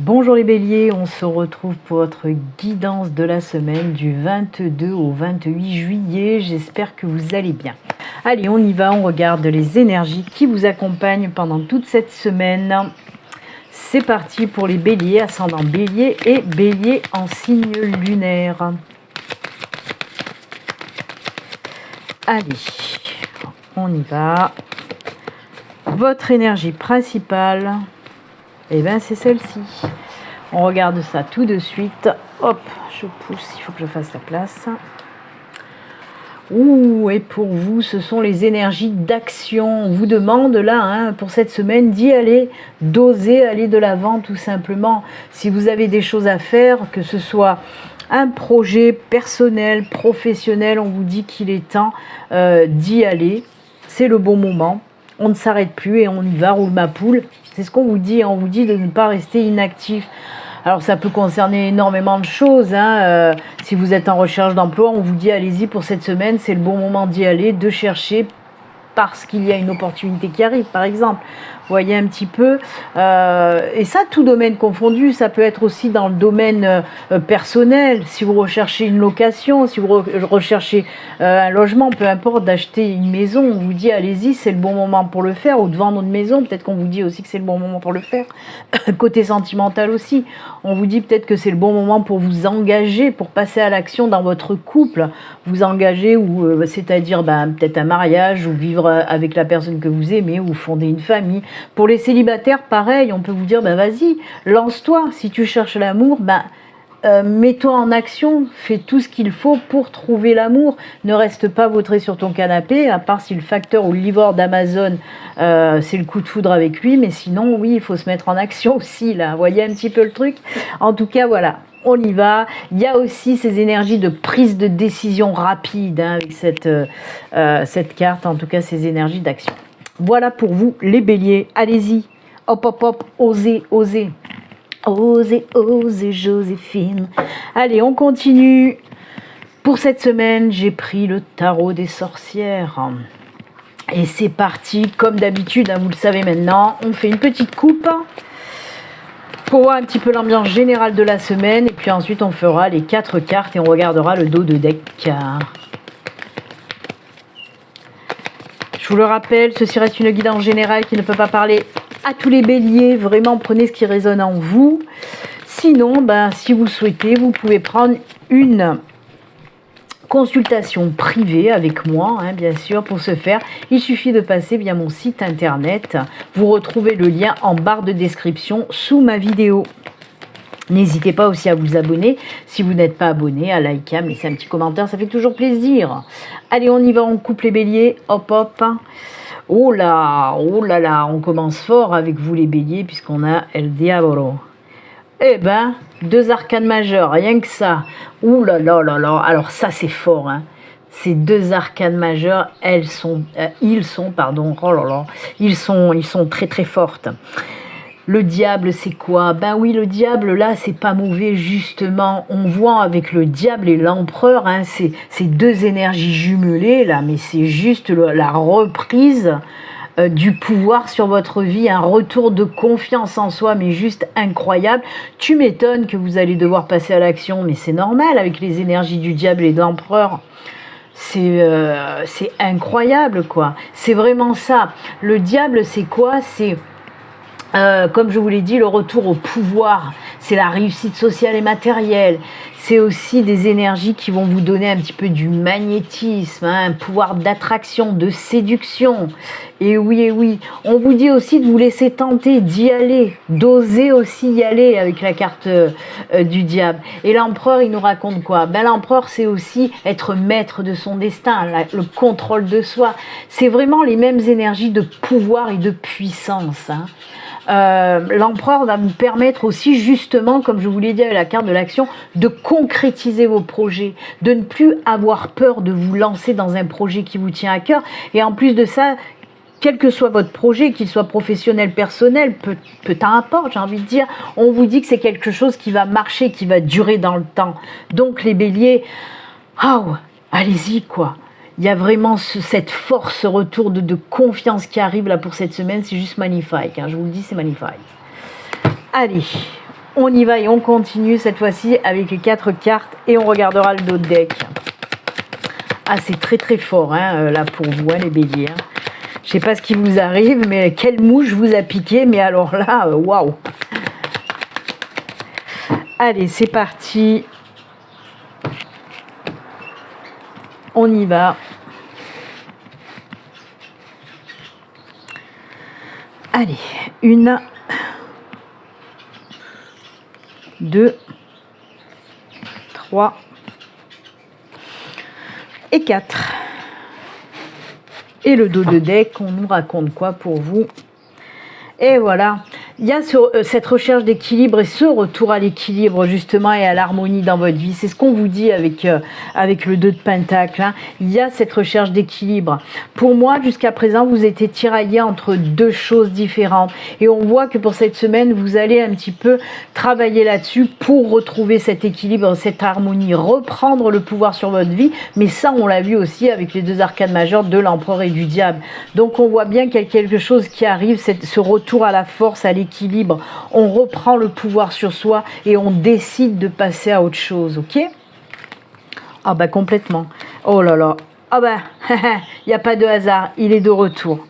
Bonjour les béliers, on se retrouve pour votre guidance de la semaine du 22 au 28 juillet. J'espère que vous allez bien. Allez, on y va, on regarde les énergies qui vous accompagnent pendant toute cette semaine. C'est parti pour les béliers, ascendant bélier et bélier en signe lunaire. Allez, on y va. Votre énergie principale, eh bien c'est celle-ci. On regarde ça tout de suite. Hop, je pousse, il faut que je fasse la place. Ouh, et pour vous, ce sont les énergies d'action. On vous demande là, pour cette semaine, d'y aller, d'oser aller de l'avant tout simplement. Si vous avez des choses à faire, que ce soit un projet personnel, professionnel, on vous dit qu'il est temps d'y aller. C'est le bon moment. On ne s'arrête plus et on y va, roule ma poule. C'est ce qu'on vous dit. On vous dit de ne pas rester inactif. Alors ça peut concerner énormément de choses. Si vous êtes en recherche d'emploi, on vous dit allez-y pour cette semaine. C'est le bon moment d'y aller, de chercher parce qu'il y a une opportunité qui arrive, par exemple. Vous voyez un petit peu. Et ça, tout domaine confondu, ça peut être aussi dans le domaine personnel. Si vous recherchez une location, si vous recherchez un logement, peu importe, d'acheter une maison, on vous dit allez-y, c'est le bon moment pour le faire. Ou de vendre une maison, peut-être qu'on vous dit aussi que c'est le bon moment pour le faire. Côté sentimental aussi, on vous dit peut-être que c'est le bon moment pour vous engager, pour passer à l'action dans votre couple. Vous engager, ou c'est-à-dire peut-être un mariage, ou vivre avec la personne que vous aimez, ou fonder une famille. Pour les célibataires, pareil, on peut vous dire, vas-y, lance-toi. Si tu cherches l'amour, mets-toi en action, fais tout ce qu'il faut pour trouver l'amour. Ne reste pas vautré sur ton canapé, à part si le facteur ou le livreur d'Amazon, c'est le coup de foudre avec lui. Mais sinon, oui, il faut se mettre en action aussi, là. Vous voyez un petit peu le truc? En tout cas, voilà. On y va. Il y a aussi ces énergies de prise de décision rapide avec cette carte, en tout cas ces énergies d'action. Voilà pour vous les béliers, allez-y, hop hop hop, osez, osez, osez, osez Joséphine. Allez, on continue. Pour cette semaine, j'ai pris le tarot des sorcières. Et c'est parti, comme d'habitude, vous le savez maintenant, on fait une petite coupe pour voir un petit peu l'ambiance générale de la semaine. Et puis ensuite, on fera les 4 cartes et on regardera le dos de deck. Je vous le rappelle, ceci reste une guidance générale qui ne peut pas parler à tous les béliers. Vraiment, prenez ce qui résonne en vous. Sinon, si vous souhaitez, vous pouvez prendre une consultation privée avec moi, bien sûr. Pour ce faire, il suffit de passer via mon site internet. Vous retrouvez le lien en barre de description sous ma vidéo. N'hésitez pas aussi à vous abonner. Si vous n'êtes pas abonné, à liker, à laisser un petit commentaire, ça fait toujours plaisir. Allez, on y va, on coupe les béliers. Hop, hop. Oh là là, on commence fort avec vous les béliers, puisqu'on a El Diablo. 2 arcanes majeures, rien que ça. Ouh là là là là, alors ça c'est fort. Ces 2 arcanes majeures, ils sont très très fortes. Le diable, c'est quoi? Oui, le diable, là, c'est pas mauvais, justement. On voit avec le diable et l'empereur, ces 2 énergies jumelées, là, mais c'est juste la reprise du pouvoir sur votre vie, un retour de confiance en soi, mais juste incroyable. Tu m'étonnes que vous allez devoir passer à l'action, mais c'est normal, avec les énergies du diable et de l'empereur. C'est incroyable, quoi. C'est vraiment ça. Le diable, c'est quoi? C'est... comme je vous l'ai dit, le retour au pouvoir, c'est la réussite sociale et matérielle. C'est aussi des énergies qui vont vous donner un petit peu du magnétisme, un pouvoir d'attraction, de séduction. Et oui, on vous dit aussi de vous laisser tenter, d'y aller, d'oser aussi y aller avec la carte du diable. Et l'empereur, il nous raconte quoi? L'empereur, c'est aussi être maître de son destin, le contrôle de soi. C'est vraiment les mêmes énergies de pouvoir et de puissance. L'empereur va vous permettre aussi, justement, comme je vous l'ai dit avec la carte de l'action, de concrétiser vos projets, de ne plus avoir peur de vous lancer dans un projet qui vous tient à cœur. Et en plus de ça, quel que soit votre projet, qu'il soit professionnel, personnel, peu importe, j'ai envie de dire, on vous dit que c'est quelque chose qui va marcher, qui va durer dans le temps. Donc les béliers, allez-y, quoi. Il y a vraiment cette force, ce retour de confiance qui arrive là pour cette semaine. C'est juste magnifique. Je vous le dis, c'est magnifique. Allez, On y va et on continue cette fois-ci avec les 4 cartes et on regardera le dos de deck. Ah, c'est très très fort hein, là pour vous, hein, les béliers. Hein. Je sais pas ce qui vous arrive, mais quelle mouche vous a piqué, mais alors là, waouh. Allez, c'est parti. On y va. Allez, 1, 2, 3 et 4. Et le dos de deck, on nous raconte quoi pour vous? Et voilà, il y a cette recherche d'équilibre et ce retour à l'équilibre justement et à l'harmonie dans votre vie. C'est ce qu'on vous dit avec le 2 de Pentacle. Hein. Il y a cette recherche d'équilibre. Pour moi, jusqu'à présent, vous étiez tiraillé entre 2 choses différentes. Et on voit que pour cette semaine, vous allez un petit peu travailler là-dessus pour retrouver cet équilibre, cette harmonie, reprendre le pouvoir sur votre vie. Mais ça, on l'a vu aussi avec les 2 arcanes majeures de l'empereur et du diable. Donc on voit bien qu'il y a quelque chose qui arrive, ce retour à la force, à l'équilibre, on reprend le pouvoir sur soi et on décide de passer à autre chose, ok? Ah bah complètement. Oh là là. Ah bah, il n'y a pas de hasard, il est de retour.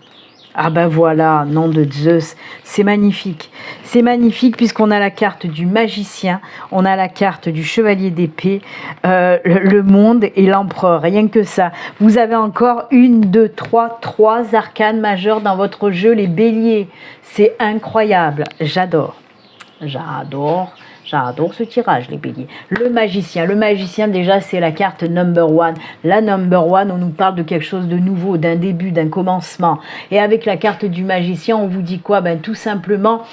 Ah ben voilà, nom de Zeus, c'est magnifique. C'est magnifique puisqu'on a la carte du magicien, on a la carte du chevalier d'épée, le monde et l'empereur, rien que ça. Vous avez encore 1, 2, 3 arcanes majeures dans votre jeu, les béliers. C'est incroyable, j'adore. J'adore ce tirage, les béliers. Le magicien déjà, c'est la carte number 1. La number 1, on nous parle de quelque chose de nouveau, d'un début, d'un commencement. Et avec la carte du magicien, on vous dit quoi? Ben, tout simplement,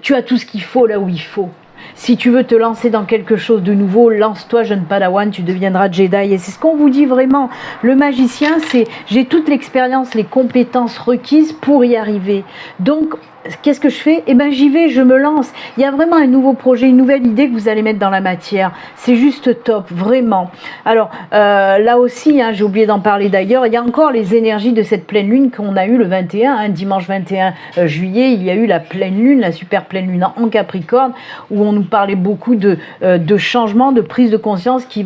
tu as tout ce qu'il faut là où il faut. Si tu veux te lancer dans quelque chose de nouveau, lance-toi, jeune padawan, tu deviendras Jedi. Et c'est ce qu'on vous dit vraiment. Le magicien, c'est j'ai toute l'expérience, les compétences requises pour y arriver. Donc, qu'est-ce que je fais? Eh bien, j'y vais, je me lance. Il y a vraiment un nouveau projet, une nouvelle idée que vous allez mettre dans la matière. C'est juste top, vraiment. Alors, là aussi, hein, j'ai oublié d'en parler d'ailleurs, il y a encore les énergies de cette pleine lune qu'on a eu le 21, hein, dimanche 21 juillet, il y a eu la pleine lune, la super pleine lune en Capricorne, où on nous parlait beaucoup de changements, de prise de conscience qui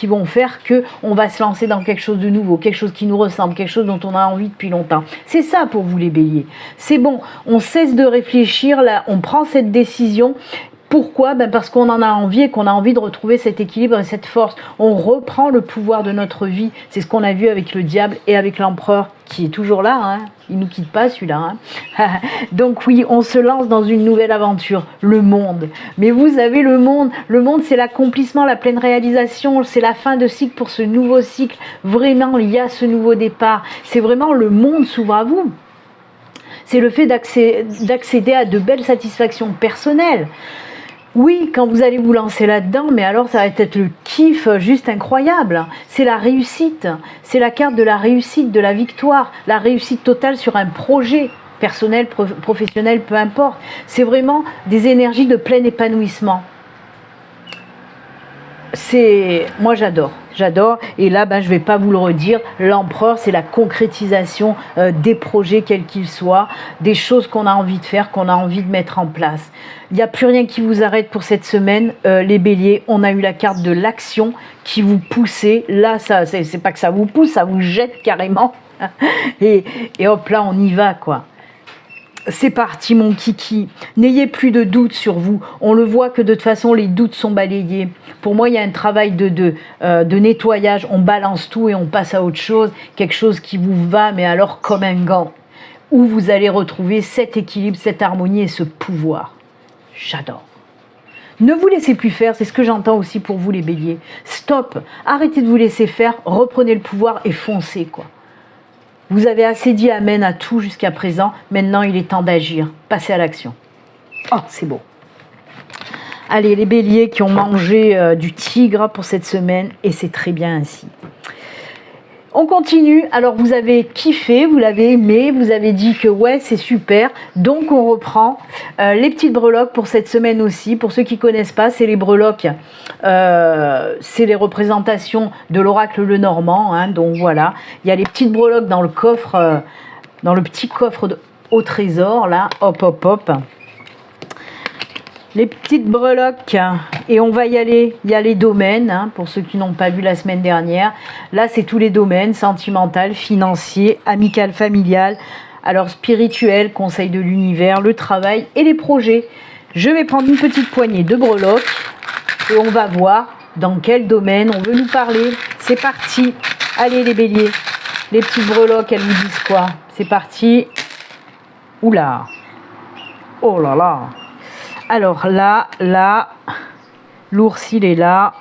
vont faire qu'on va se lancer dans quelque chose de nouveau, quelque chose qui nous ressemble, quelque chose dont on a envie depuis longtemps. C'est ça pour vous les béliers. C'est bon, on cesse de réfléchir, là, on prend cette décision. Pourquoi? Ben parce qu'on en a envie et qu'on a envie de retrouver cet équilibre et cette force. On reprend le pouvoir de notre vie. C'est ce qu'on a vu avec le diable et avec l'empereur qui est toujours là. Hein. Il ne nous quitte pas celui-là. Hein. Donc oui, on se lance dans une nouvelle aventure. Le monde. Mais vous avez le monde. Le monde, c'est l'accomplissement, la pleine réalisation. C'est la fin de cycle pour ce nouveau cycle. Vraiment, il y a ce nouveau départ. C'est vraiment le monde s'ouvre à vous. C'est le fait d'accéder à de belles satisfactions personnelles. Oui, quand vous allez vous lancer là-dedans, mais alors ça va être le kiff juste incroyable. C'est la réussite, c'est la carte de la réussite, de la victoire, la réussite totale sur un projet personnel, professionnel, peu importe. C'est vraiment des énergies de plein épanouissement. Moi j'adore, et là ben, je vais pas vous le redire, l'empereur c'est la concrétisation des projets quels qu'ils soient, des choses qu'on a envie de faire, qu'on a envie de mettre en place. Il n'y a plus rien qui vous arrête pour cette semaine, les béliers. On a eu la carte de l'action qui vous poussait, là ça c'est pas que ça vous pousse, ça vous jette carrément et hop là on y va quoi. C'est parti mon kiki, n'ayez plus de doutes sur vous, on le voit que de toute façon les doutes sont balayés. Pour moi il y a un travail de nettoyage, on balance tout et on passe à autre chose, quelque chose qui vous va mais alors comme un gant, où vous allez retrouver cet équilibre, cette harmonie et ce pouvoir. J'adore. Ne vous laissez plus faire, c'est ce que j'entends aussi pour vous les béliers. Stop, arrêtez de vous laisser faire, reprenez le pouvoir et foncez quoi. Vous avez assez dit amen à tout jusqu'à présent. Maintenant, il est temps d'agir. Passez à l'action. Oh, c'est beau. Allez, les béliers qui ont mangé du tigre pour cette semaine, et c'est très bien ainsi. On continue. Alors, vous avez kiffé, vous l'avez aimé, vous avez dit que ouais, c'est super. Donc, on reprend les petites breloques pour cette semaine aussi. Pour ceux qui ne connaissent pas, c'est les breloques. C'est les représentations de l'oracle Lenormand. Hein, donc, voilà. Il y a les petites breloques dans le coffre, dans le petit coffre au trésor. Là, hop, hop, hop. les petites breloques, et on va y aller. Il y a les domaines, hein, pour ceux qui n'ont pas vu la semaine dernière. Là, c'est tous les domaines, sentimental, financier, amical, familial, alors spirituel, conseil de l'univers, le travail et les projets. Je vais prendre une petite poignée de breloques et on va voir dans quel domaine on veut nous parler. C'est parti. Allez les béliers, les petites breloques, elles vous disent quoi? C'est parti. Oula. Oh là là. Alors là, l'ours il est là.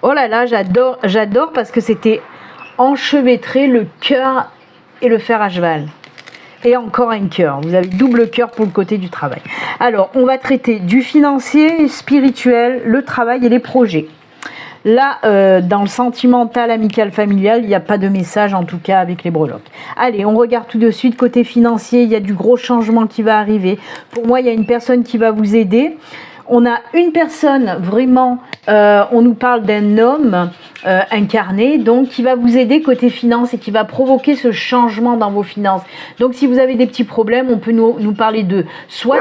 Oh là là, j'adore parce que c'était enchevêtré le cœur et le fer à cheval. Et encore un cœur. Vous avez double cœur pour le côté du travail. Alors, on va traiter du financier, spirituel, le travail et les projets. Là, dans le sentimental, amical, familial, il n'y a pas de message, en tout cas, avec les breloques. Allez, on regarde tout de suite. Côté financier, il y a du gros changement qui va arriver. Pour moi, il y a une personne qui va vous aider. On a une personne, vraiment, on nous parle d'un homme incarné, donc qui va vous aider côté finance et qui va provoquer ce changement dans vos finances. Donc, si vous avez des petits problèmes, on peut nous parler de soit...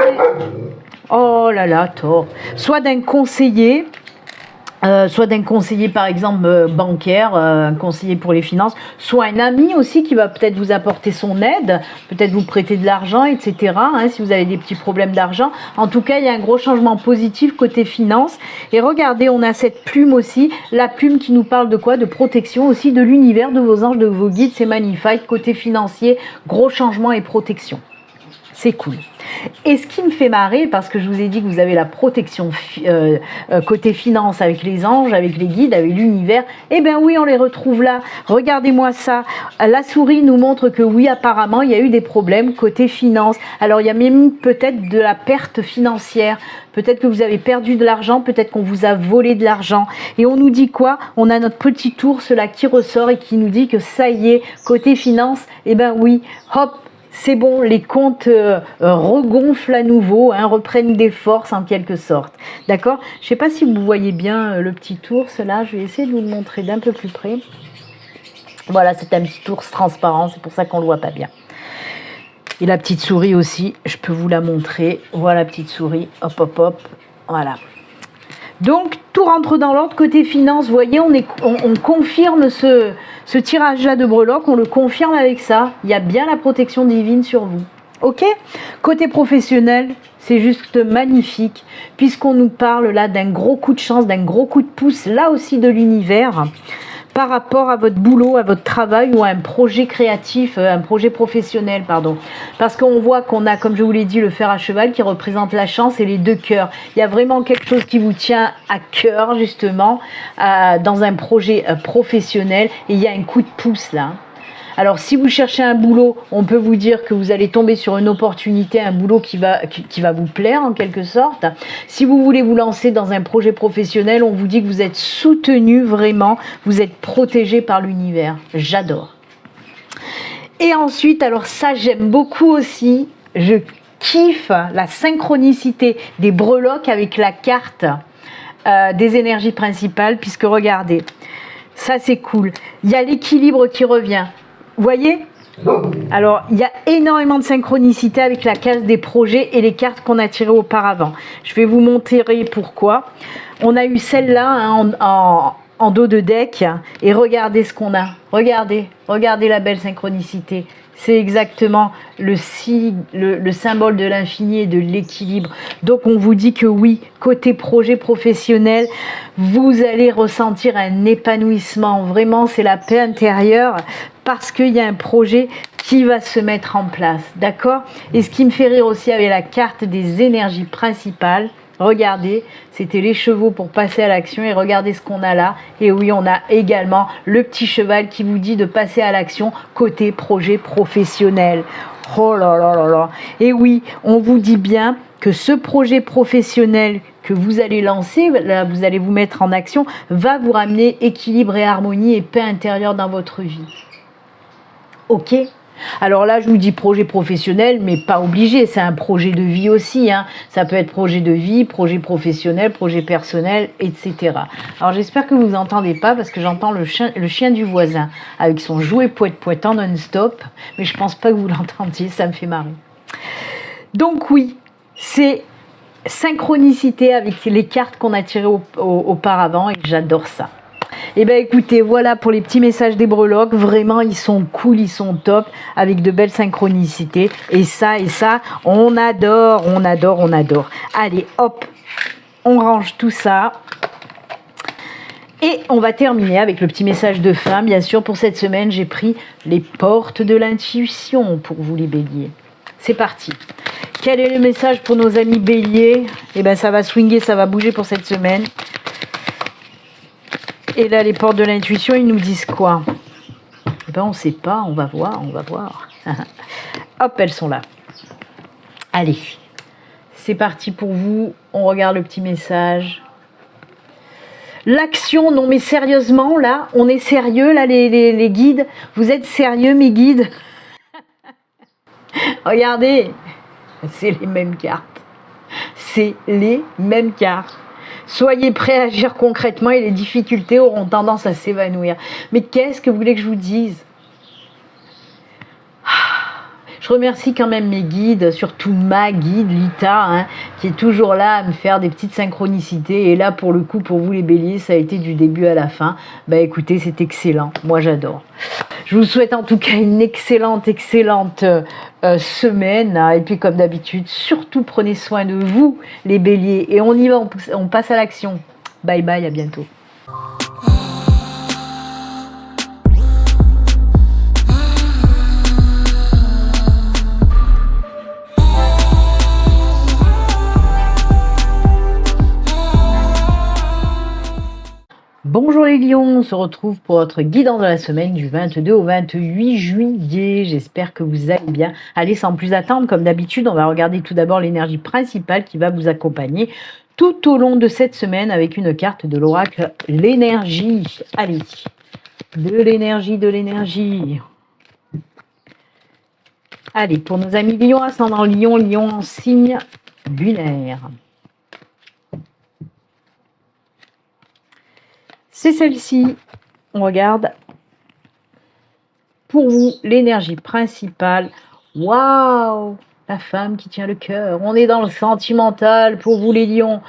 Oh là là, tort. Soit d'un conseiller... soit d'un conseiller par exemple bancaire, un conseiller pour les finances, soit un ami aussi qui va peut-être vous apporter son aide, peut-être vous prêter de l'argent, etc. Hein, si vous avez des petits problèmes d'argent. En tout cas, il y a un gros changement positif côté finance. Et regardez, on a cette plume aussi, la plume qui nous parle de quoi? De protection aussi, de l'univers, de vos anges, de vos guides. C'est magnifique. Côté financier, gros changement et protection. C'est cool. Et ce qui me fait marrer, parce que je vous ai dit que vous avez la protection côté finance avec les anges, avec les guides, avec l'univers, eh bien oui, on les retrouve là. Regardez-moi ça. La souris nous montre que oui, apparemment, il y a eu des problèmes côté finance. Alors, il y a même peut-être de la perte financière. Peut-être que vous avez perdu de l'argent, peut-être qu'on vous a volé de l'argent. Et on nous dit quoi? On a notre petit ours là qui ressort et qui nous dit que ça y est, côté finance, eh bien oui, hop, c'est bon, les comptes regonflent à nouveau, hein, reprennent des forces en quelque sorte. D'accord? Je ne sais pas si vous voyez bien le petit ours là, je vais essayer de vous le montrer d'un peu plus près. Voilà, c'est un petit ours transparent, c'est pour ça qu'on ne le voit pas bien. Et la petite souris aussi, je peux vous la montrer. Voilà la petite souris, hop hop hop, voilà. Donc, tout rentre dans l'ordre. Côté finance, vous voyez, on confirme ce tirage-là de breloques, on le confirme avec ça. Il y a bien la protection divine sur vous. Ok? Côté professionnel, c'est juste magnifique, puisqu'on nous parle là d'un gros coup de chance, d'un gros coup de pouce, là aussi de l'univers, par rapport à votre boulot, à votre travail ou à un projet créatif, un projet professionnel, pardon. Parce qu'on voit qu'on a, comme je vous l'ai dit, le fer à cheval qui représente la chance et les deux cœurs. Il y a vraiment quelque chose qui vous tient à cœur, justement, dans un projet professionnel. Et il y a un coup de pouce, là. Alors, si vous cherchez un boulot, on peut vous dire que vous allez tomber sur une opportunité, un boulot qui va vous plaire en quelque sorte. Si vous voulez vous lancer dans un projet professionnel, on vous dit que vous êtes soutenu vraiment, vous êtes protégé par l'univers. J'adore. Et ensuite, alors ça, j'aime beaucoup aussi, je kiffe la synchronicité des breloques avec la carte des énergies principales, puisque regardez, ça c'est cool. Il y a l'équilibre qui revient. Vous voyez? Alors, il y a énormément de synchronicité avec la case des projets et les cartes qu'on a tirées auparavant. Je vais vous montrer pourquoi. On a eu celle-là hein, en dos de deck et regardez ce qu'on a. Regardez la belle synchronicité. C'est exactement le symbole de l'infini et de l'équilibre. Donc, on vous dit que oui, côté projet professionnel, vous allez ressentir un épanouissement. Vraiment, c'est la paix intérieure parce qu'il y a un projet qui va se mettre en place. D'accord? Et ce qui me fait rire aussi avec la carte des énergies principales, regardez, c'était les chevaux pour passer à l'action et regardez ce qu'on a là. Et oui, on a également le petit cheval qui vous dit de passer à l'action côté projet professionnel. Oh là là là là. Et oui, on vous dit bien que ce projet professionnel que vous allez lancer, là, vous allez vous mettre en action, va vous ramener équilibre et harmonie et paix intérieure dans votre vie. Ok? Alors là, je vous dis projet professionnel, mais pas obligé, c'est un projet de vie aussi. Hein. Ça peut être projet de vie, projet professionnel, projet personnel, etc. Alors j'espère que vous n'entendez pas, parce que j'entends le chien du voisin avec son jouet poète-poète en non-stop, mais je pense pas que vous l'entendiez, ça me fait marrer. Donc oui, c'est synchronicité avec les cartes qu'on a tirées auparavant et j'adore ça. Et bien écoutez, voilà pour les petits messages des breloques, vraiment ils sont cool, ils sont top, avec de belles synchronicités, et ça, on adore, on adore, on adore. Allez, hop, on range tout ça, et on va terminer avec le petit message de fin, bien sûr, pour cette semaine, j'ai pris les portes de l'intuition pour vous les béliers. C'est parti. Quel est le message pour nos amis béliers? Eh bien ça va swinguer, ça va bouger pour cette semaine. Et là, les portes de l'intuition, ils nous disent quoi? Eh ben, on ne sait pas, on va voir, on va voir. Hop, elles sont là. Allez, c'est parti pour vous. On regarde le petit message. L'action, non mais sérieusement, là, on est sérieux, là, les guides? Vous êtes sérieux, mes guides? Regardez, c'est les mêmes cartes. C'est les mêmes cartes. Soyez prêts à agir concrètement et les difficultés auront tendance à s'évanouir. Mais qu'est-ce que vous voulez que je vous dise? Je remercie quand même mes guides, surtout ma guide, Lita, hein, qui est toujours là à me faire des petites synchronicités. Et là, pour le coup, pour vous les béliers, ça a été du début à la fin. Bah écoutez, c'est excellent. Moi, j'adore. Je vous souhaite en tout cas une excellente semaine. Et puis, comme d'habitude, surtout prenez soin de vous, les béliers. Et on y va, on passe à l'action. Bye bye, à bientôt. Bonjour les lions, on se retrouve pour votre guidance de la semaine du 22 au 28 juillet. J'espère que vous allez bien. Allez, sans plus attendre, comme d'habitude, on va regarder tout d'abord l'énergie principale qui va vous accompagner tout au long de cette semaine avec une carte de l'oracle, l'énergie. Allez, de l'énergie, de l'énergie. Allez, pour nos amis lions, ascendant lion, lion en signe lunaire. C'est celle-ci, on regarde, pour vous, l'énergie principale. Waouh, la femme qui tient le cœur. On est dans le sentimental pour vous les lions.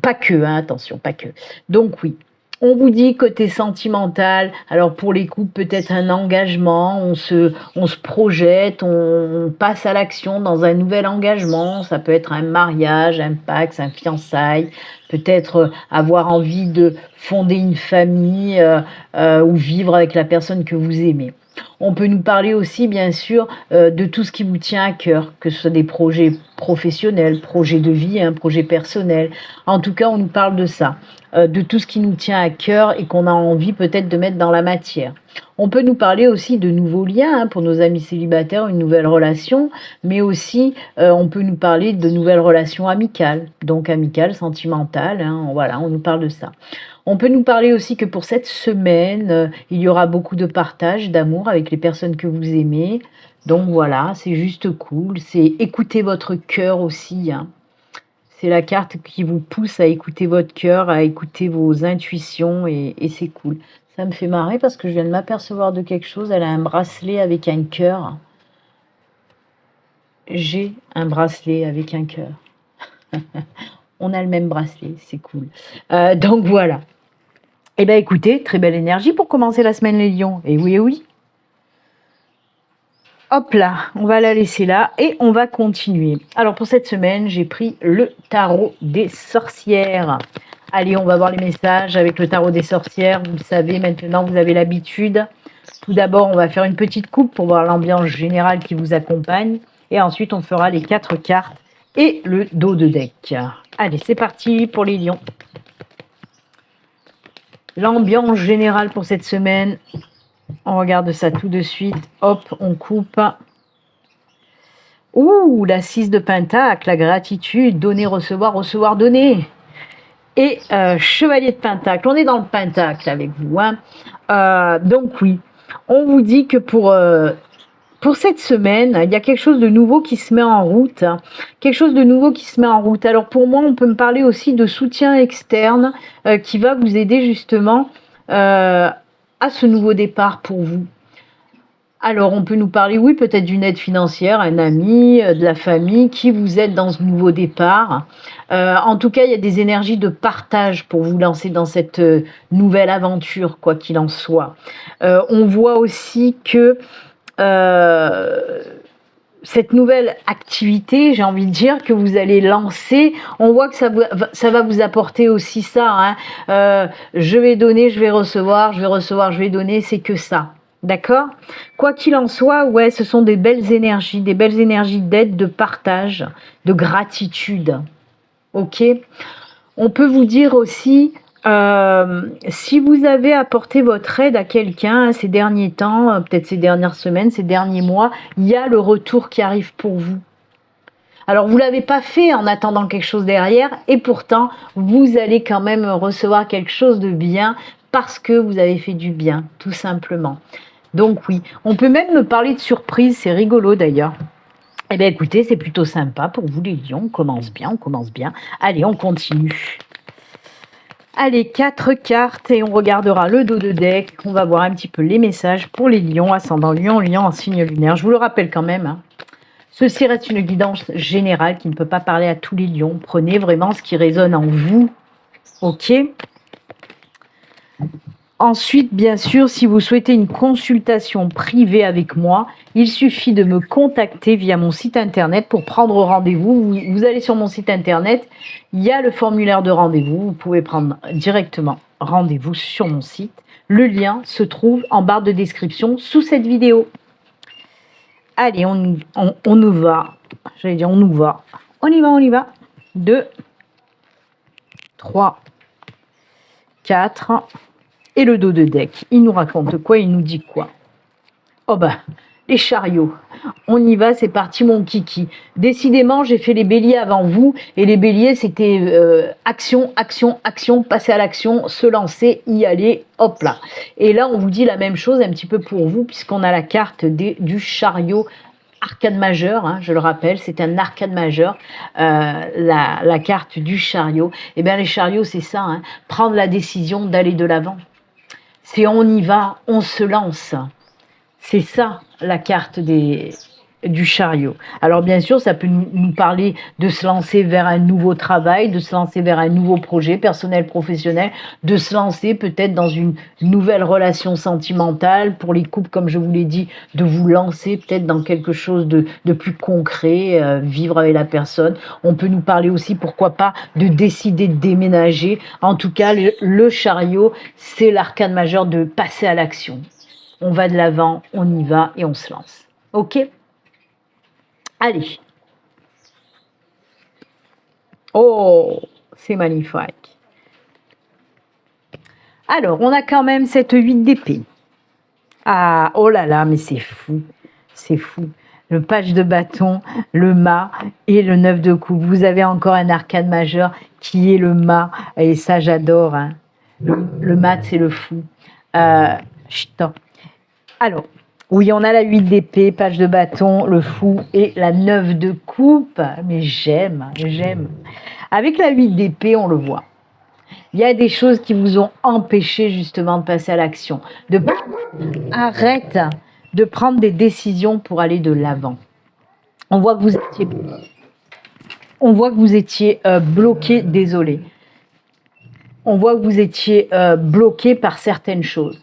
Pas que, hein, attention, pas que. Donc oui, on vous dit côté sentimental, alors pour les couples peut-être un engagement, on se projette, on passe à l'action dans un nouvel engagement, ça peut être un mariage, un pacte, un fiançailles, peut-être avoir envie de fonder une famille ou vivre avec la personne que vous aimez. On peut nous parler aussi, bien sûr, de tout ce qui vous tient à cœur, que ce soit des projets professionnels, projets de vie, projets personnels. En tout cas, on nous parle de ça, de tout ce qui nous tient à cœur et qu'on a envie peut-être de mettre dans la matière. On peut nous parler aussi de nouveaux liens, pour nos amis célibataires, une nouvelle relation, mais aussi on peut nous parler de nouvelles relations amicales, donc amicales, sentimentales, voilà, on nous parle de ça. On peut nous parler aussi que pour cette semaine, il y aura beaucoup de partage, d'amour avec les personnes que vous aimez. Donc voilà, c'est juste cool. C'est écouter votre cœur aussi. C'est la carte qui vous pousse à écouter votre cœur, à écouter vos intuitions et c'est cool. Ça me fait marrer parce que je viens de m'apercevoir de quelque chose. Elle a un bracelet avec un cœur. J'ai un bracelet avec un cœur. On a le même bracelet, c'est cool. Donc voilà. Eh bien écoutez, très belle énergie pour commencer la semaine les lions. Et oui, oui. Hop là, on va la laisser là et on va continuer. Alors pour cette semaine, j'ai pris le tarot des sorcières. Allez, on va voir les messages avec le tarot des sorcières. Vous le savez maintenant, vous avez l'habitude. Tout d'abord, on va faire une petite coupe pour voir l'ambiance générale qui vous accompagne. Et ensuite, on fera les 4 cartes et le dos de deck. Allez, c'est parti pour les lions. L'ambiance générale pour cette semaine. On regarde ça tout de suite. Hop, on coupe. Ouh, la 6 de pentacle, la gratitude, donner, recevoir, recevoir, donner. Et chevalier de pentacle. On est dans le pentacle avec vous. Donc oui, on vous dit que pour cette semaine, il y a quelque chose de nouveau qui se met en route. Quelque chose de nouveau qui se met en route. Alors pour moi, on peut me parler aussi de soutien externe qui va vous aider justement à ce nouveau départ pour vous. Alors, on peut nous parler, oui, peut-être d'une aide financière, un ami, de la famille qui vous aide dans ce nouveau départ. En tout cas, il y a des énergies de partage pour vous lancer dans cette nouvelle aventure, quoi qu'il en soit. On voit aussi que cette nouvelle activité, j'ai envie de dire, que vous allez lancer, on voit que ça va vous apporter aussi ça. Hein. Je vais donner, je vais recevoir, je vais recevoir, je vais donner, c'est que ça. D'accord? Quoi qu'il en soit, ouais, ce sont des belles énergies d'aide, de partage, de gratitude. Ok? On peut vous dire aussi, si vous avez apporté votre aide à quelqu'un ces derniers temps, peut-être ces dernières semaines, ces derniers mois, il y a le retour qui arrive pour vous. Alors, vous ne l'avez pas fait en attendant quelque chose derrière, et pourtant, vous allez quand même recevoir quelque chose de bien parce que vous avez fait du bien, tout simplement. Donc oui, on peut même me parler de surprise, c'est rigolo d'ailleurs. Eh bien écoutez, c'est plutôt sympa pour vous les lions, on commence bien, on commence bien. Allez, on continue. Allez, 4 cartes et on regardera le dos de deck. On va voir un petit peu les messages pour les lions, ascendant lion, lion en signe lunaire. Je vous le rappelle quand même, hein. Ceci reste une guidance générale qui ne peut pas parler à tous les lions. Prenez vraiment ce qui résonne en vous, ok ? Ensuite, bien sûr, si vous souhaitez une consultation privée avec moi, il suffit de me contacter via mon site internet pour prendre rendez-vous. Vous allez sur mon site internet, il y a le formulaire de rendez-vous. Vous pouvez prendre directement rendez-vous sur mon site. Le lien se trouve en barre de description sous cette vidéo. Allez, on nous va. J'allais dire on nous va. On y va. 2, 3, 4... Et le dos de deck, il nous raconte quoi? Il nous dit quoi? Oh ben, les chariots. On y va, c'est parti mon kiki. Décidément, j'ai fait les béliers avant vous. Et les béliers, c'était action, action, action, passer à l'action, se lancer, y aller, hop là. Et là, on vous dit la même chose un petit peu pour vous, puisqu'on a la carte du chariot. Arcane majeur, hein, je le rappelle, c'est un arcane majeur, la carte du chariot. Et bien les chariots, c'est ça, hein, prendre la décision d'aller de l'avant. C'est on y va, on se lance. C'est ça la carte du chariot. Alors bien sûr, ça peut nous parler de se lancer vers un nouveau travail, de se lancer vers un nouveau projet personnel, professionnel, de se lancer peut-être dans une nouvelle relation sentimentale. Pour les couples, comme je vous l'ai dit, de vous lancer peut-être dans quelque chose de plus concret, vivre avec la personne. On peut nous parler aussi, pourquoi pas, de décider de déménager. En tout cas, le chariot, c'est l'arcane majeur de passer à l'action. On va de l'avant, on y va et on se lance. Ok ? Allez. Oh, c'est magnifique. Alors, on a quand même cette 8 d'épée. Ah, oh là là, mais c'est fou. C'est fou. Le page de bâton, le mât et le 9 de coupe. Vous avez encore un arcane majeur qui est le mât. Et ça, j'adore. Hein. Le mât, c'est le fou. Alors, oui, on a la 8 d'épée, page de bâton, le fou et la 9 de coupe. Mais j'aime. Avec la 8 d'épée, on le voit. Il y a des choses qui vous ont empêché justement de passer à l'action. Arrête de prendre des décisions pour aller de l'avant. On voit que vous étiez bloqué, désolé. On voit que vous étiez bloqué par certaines choses.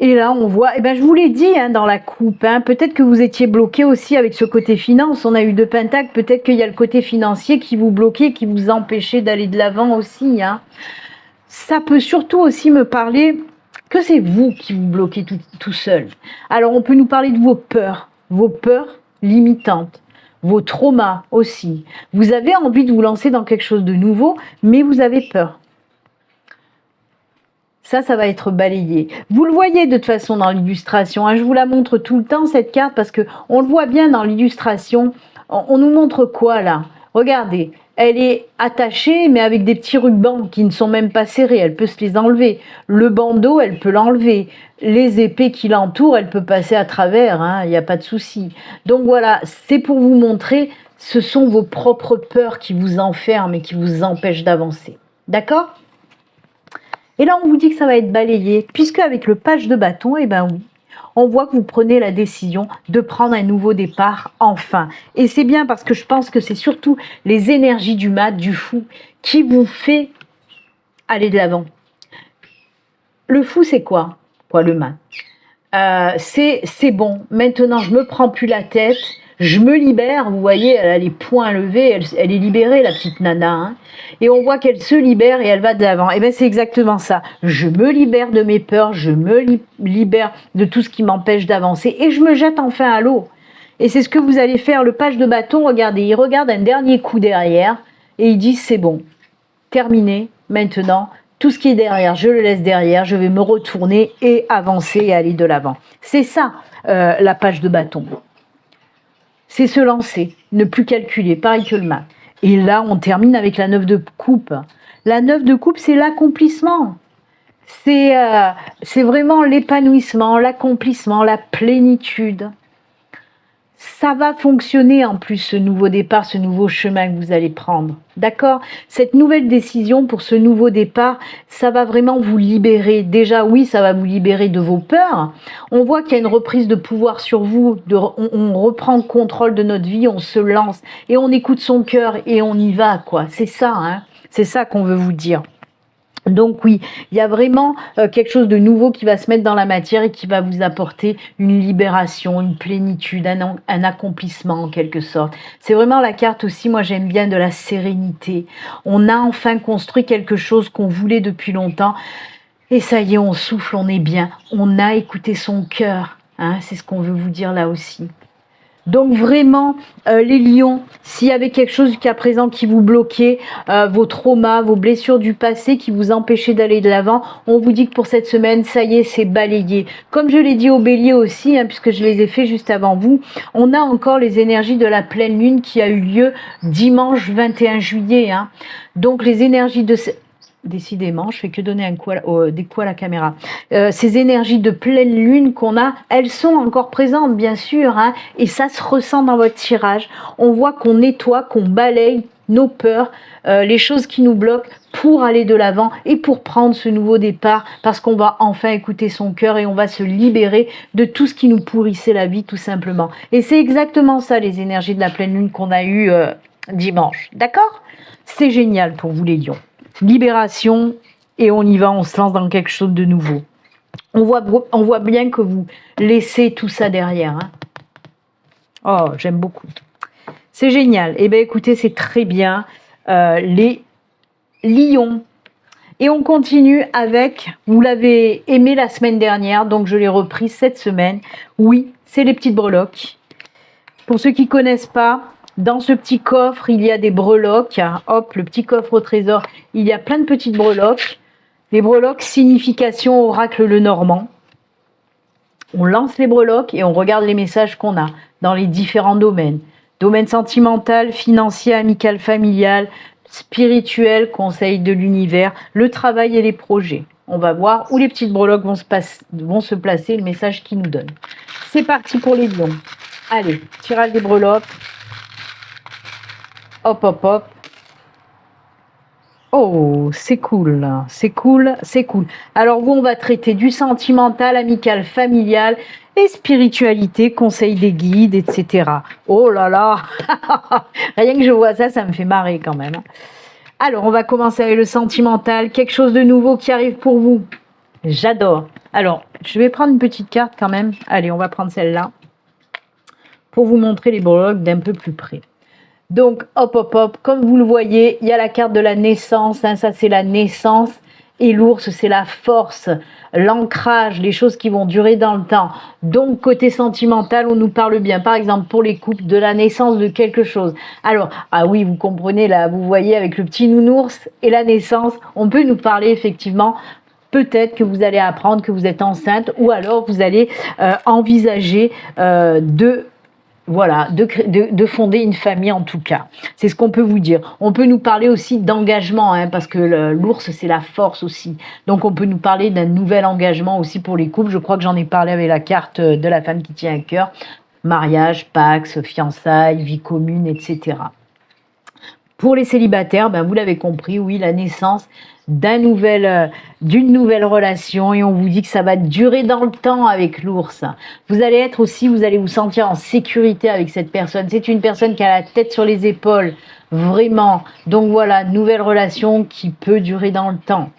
Et là, on voit, je vous l'ai dit dans la coupe, peut-être que vous étiez bloqué aussi avec ce côté finance. On a eu 2 pentacles, peut-être qu'il y a le côté financier qui vous bloquait, qui vous empêchait d'aller de l'avant aussi. Ça peut surtout aussi me parler que c'est vous qui vous bloquez tout seul. Alors, on peut nous parler de vos peurs limitantes, vos traumas aussi. Vous avez envie de vous lancer dans quelque chose de nouveau, mais vous avez peur. Ça va être balayé. Vous le voyez de toute façon dans l'illustration. Je vous la montre tout le temps, cette carte, parce qu'on le voit bien dans l'illustration. On nous montre quoi, là? Regardez, elle est attachée, mais avec des petits rubans qui ne sont même pas serrés. Elle peut se les enlever. Le bandeau, elle peut l'enlever. Les épées qui l'entourent, elle peut passer à travers. Il n'y a pas de souci. Donc voilà, c'est pour vous montrer, ce sont vos propres peurs qui vous enferment et qui vous empêchent d'avancer. D'accord ? Et là, on vous dit que ça va être balayé, puisque avec le page de bâton, oui, On voit que vous prenez la décision de prendre un nouveau départ enfin. Et c'est bien parce que je pense que c'est surtout les énergies du mat, du fou, qui vous fait aller de l'avant. Le fou, c'est quoi? Le mat. C'est bon. Maintenant, je me prends plus la tête. Je me libère. Vous voyez, elle a les poings levés. Elle est libérée, la petite nana. Hein. Et on voit qu'elle se libère et elle va de l'avant. Et bien, c'est exactement ça. Je me libère de mes peurs. Je me libère de tout ce qui m'empêche d'avancer. Et je me jette enfin à l'eau. Et c'est ce que vous allez faire. Le page de bâton, regardez, il regarde un dernier coup derrière. Et il dit, c'est bon. Terminé. Maintenant, tout ce qui est derrière, je le laisse derrière, je vais me retourner et avancer et aller de l'avant. C'est ça, la page de bâton. C'est se lancer, ne plus calculer, pareil que le mat. Et là, on termine avec la 9 de coupe. La 9 de coupe, c'est l'accomplissement. C'est vraiment l'épanouissement, l'accomplissement, la plénitude. Ça va fonctionner en plus, ce nouveau départ, ce nouveau chemin que vous allez prendre. D'accord? Cette nouvelle décision pour ce nouveau départ, ça va vraiment vous libérer. Déjà, oui, ça va vous libérer de vos peurs. On voit qu'il y a une reprise de pouvoir sur vous. On reprend le contrôle de notre vie, on se lance et on écoute son cœur et on y va, quoi. C'est ça, hein? C'est ça qu'on veut vous dire. Donc oui, il y a vraiment quelque chose de nouveau qui va se mettre dans la matière et qui va vous apporter une libération, une plénitude, un accomplissement en quelque sorte. C'est vraiment la carte aussi, moi j'aime bien, de la sérénité. On a enfin construit quelque chose qu'on voulait depuis longtemps et ça y est, on souffle, on est bien. On a écouté son cœur, hein, c'est ce qu'on veut vous dire là aussi. Donc vraiment, les lions, s'il y avait quelque chose jusqu'à présent qui vous bloquait, vos traumas, vos blessures du passé qui vous empêchaient d'aller de l'avant, on vous dit que pour cette semaine, ça y est, c'est balayé. Comme je l'ai dit aux béliers aussi, hein, puisque je les ai fait juste avant vous, on a encore les énergies de la pleine lune qui a eu lieu dimanche 21 juillet. Hein. Donc les énergies de... Décidément, je fais que donner des coups à la caméra. Ces énergies de pleine lune qu'on a, elles sont encore présentes, bien sûr, hein, et ça se ressent dans votre tirage. On voit qu'on nettoie, qu'on balaye nos peurs, les choses qui nous bloquent pour aller de l'avant et pour prendre ce nouveau départ, parce qu'on va enfin écouter son cœur et on va se libérer de tout ce qui nous pourrissait la vie, tout simplement. Et c'est exactement ça, les énergies de la pleine lune qu'on a eues dimanche. D'accord? C'est génial pour vous, les lions. Libération, et on y va, on se lance dans quelque chose de nouveau. On voit bien que vous laissez tout ça derrière. Hein. Oh, j'aime beaucoup. C'est génial. Eh bien, écoutez, c'est très bien. Les lions. Et on continue avec, vous l'avez aimé la semaine dernière, donc je l'ai repris cette semaine. Oui, c'est les petites breloques. Pour ceux qui ne connaissent pas, dans ce petit coffre, il y a des breloques. Hop, le petit coffre au trésor, il y a plein de petites breloques. Les breloques, signification oracle le normand. On lance les breloques et on regarde les messages qu'on a dans les différents domaines. Domaine sentimental, financier, amical, familial, spirituel, conseil de l'univers, le travail et les projets. On va voir où les petites breloques vont se placer, le message qu'ils nous donnent. C'est parti pour les lions. Allez, tirage des breloques. Hop, hop, hop. Oh, c'est cool, c'est cool, c'est cool. Alors vous, on va traiter du sentimental, amical, familial et spiritualité, conseil des guides, etc. Oh là là, rien que je vois ça, ça me fait marrer quand même. Alors, on va commencer avec le sentimental, quelque chose de nouveau qui arrive pour vous. J'adore. Alors, je vais prendre une petite carte quand même. Allez, on va prendre celle-là pour vous montrer les breloques d'un peu plus près. Donc, hop, hop, hop, comme vous le voyez, il y a la carte de la naissance, hein, ça c'est la naissance, et l'ours c'est la force, l'ancrage, les choses qui vont durer dans le temps. Donc, côté sentimental, on nous parle bien, par exemple, pour les couples, de la naissance de quelque chose. Alors, ah oui, vous comprenez, là, vous voyez, avec le petit nounours et la naissance, on peut nous parler effectivement. Peut-être que vous allez apprendre que vous êtes enceinte, ou alors vous allez envisager de fonder une famille en tout cas. C'est ce qu'on peut vous dire. On peut nous parler aussi d'engagement, hein, parce que l'ours, c'est la force aussi. Donc, on peut nous parler d'un nouvel engagement aussi pour les couples. Je crois que j'en ai parlé avec la carte de la femme qui tient à cœur. Mariage, pax, fiançailles, vie commune, etc. Pour les célibataires, ben vous l'avez compris, oui, la naissance d'une nouvelle relation, et on vous dit que ça va durer dans le temps avec l'ours. Vous allez vous sentir en sécurité avec cette personne. C'est une personne qui a la tête sur les épaules, vraiment. Donc voilà, nouvelle relation qui peut durer dans le temps.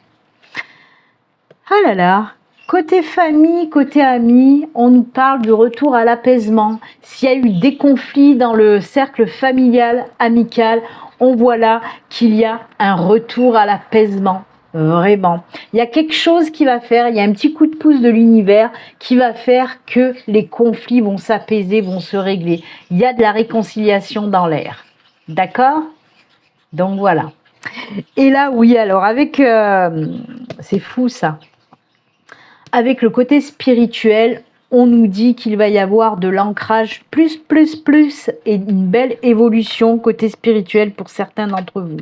Ah là là, côté famille, côté amis, on nous parle du retour à l'apaisement. S'il y a eu des conflits dans le cercle familial, amical, on voit là qu'il y a un retour à l'apaisement. Vraiment. Il y a quelque chose qui va faire, il y a un petit coup de pouce de l'univers qui va faire que les conflits vont s'apaiser, vont se régler. Il y a de la réconciliation dans l'air. D'accord? Donc voilà. Et là, oui, alors avec... c'est fou ça. Avec le côté spirituel, on nous dit qu'il va y avoir de l'ancrage plus et une belle évolution côté spirituel pour certains d'entre vous.